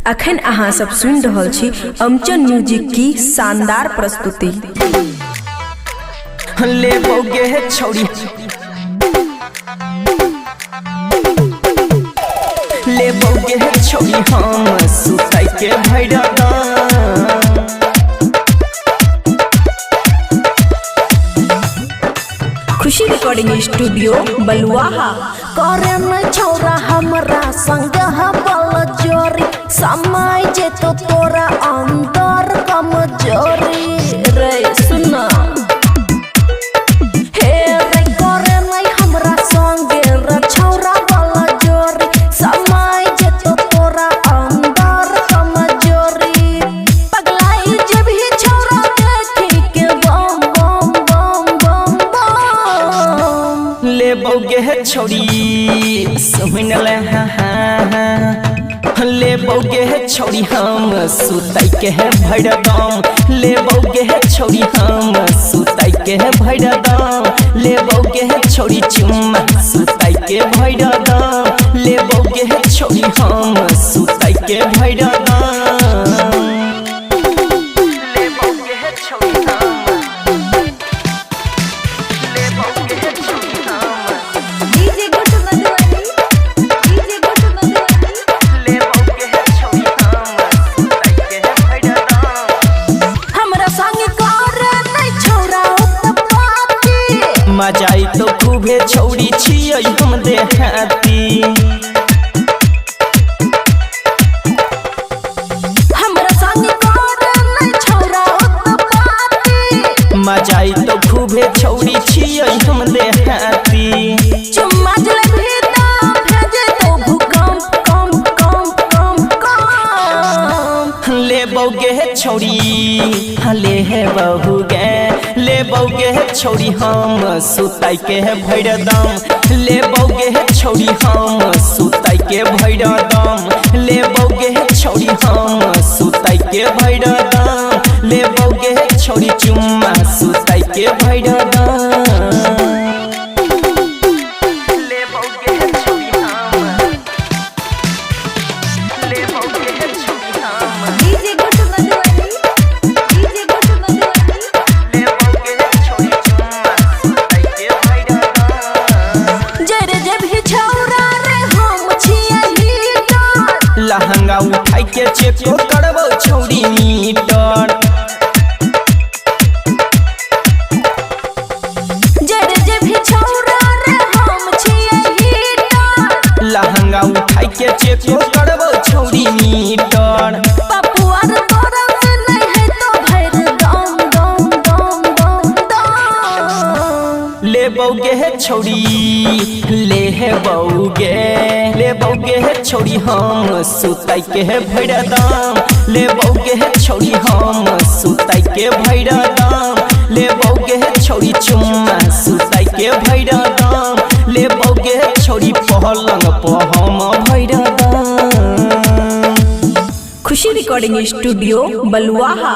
अखन अहाँ सब सुन रहल छी अमचन म्यूजिक की शानदार प्रस्तुति। ले बोगे है छोड़ी, ले बोगे है छोड़ी हम सुताई के भैरा खुशी रिकॉर्डिंग स्टूडियो बलुआहा। करे न छौरा हमरा संग बल जोरी, समय जे तो तोरा अंदर कमजोरी रे सुना। हे रे करे न हमरा संग रे छौरा बल जोरी, समय जे तो तोरा अंदर कमजोरी। पगलाई जे भी छौरा देखी के बम बम बम बम बम। ले बोगे है छोड़ी सुन ले ले बोगे है छोड़ी हम सुताई के है भैरा दाम। ले बोगे है छोड़ी हम सुताई के है भैरा दाम। ले बोगे है छोड़ी चुम्मा सुताई के भैरा दाम। ले बोगे है छोड़ी हम सुताई के भैरा दाम। ले बोगे है छोड़ी हम, ले बोगे है छोड़ी हम। DJ Guddu Madhubani, DJ Guddu Madhubani. ले बोगे है छोड़ी हम सुताई के है भैरा दाम। हमरा संग करे नै छौरा उत्पाती, मजाई तो खूबे छौड़ी छियै हम देहाती। हमरा संग करे नै छौरा उत्पाती, मजाई तो खूबे छौड़ी छियै हम देहाती। चुम्मा जले भीता भेजे तो भूकंप कम कम कम कम। ले बोगे है छौड़ी ले है बहुगे, ले बोगे है छौड़ी हम सुताई के है भैरा दाम। ले बोगे है छौड़ी हम सुताई के भैरा दाम। ले बोगे है छौड़ी हम सुताई के भैरा दाम। ले बोगे है छौड़ी चुम्मा सुताई के भैरा दाम। ले बोगे है छौड़ी हम, ले बोगे है छौड़ी हम। DJ Guddu Madhubani, DJ Guddu Madhubani. ले बोगे है छौड़ी चुम्मा सुताई के भैरा दाम। जरे जे भी छौरा रे हम छियै हीटर, लहंगा उठाई के चेको करबो छौड़ी मीटर। जरे जे भी छौरा रे हम छियै हीटर, लहंगा उठाई के चेको करबो छौड़ी मीटर। पपुआ रे तोरा से नहीं है तो भैर दम दम दम दम दम। ले बोगे है छौड़ी ले है बोगे, ले बोगे है छौड़ी हम सुताई के है भैरा दाम। ले बोगे है छौड़ी हम सुताई के भैरा दाम। ले बोगे है छौड़ी चुम्मा सुताई के भैरा दाम। ले बोगे है छौड़ी पहलंग पर हम भैरा दाम। खुशी रिकॉर्डिंग स्टूडियो बलुआहा।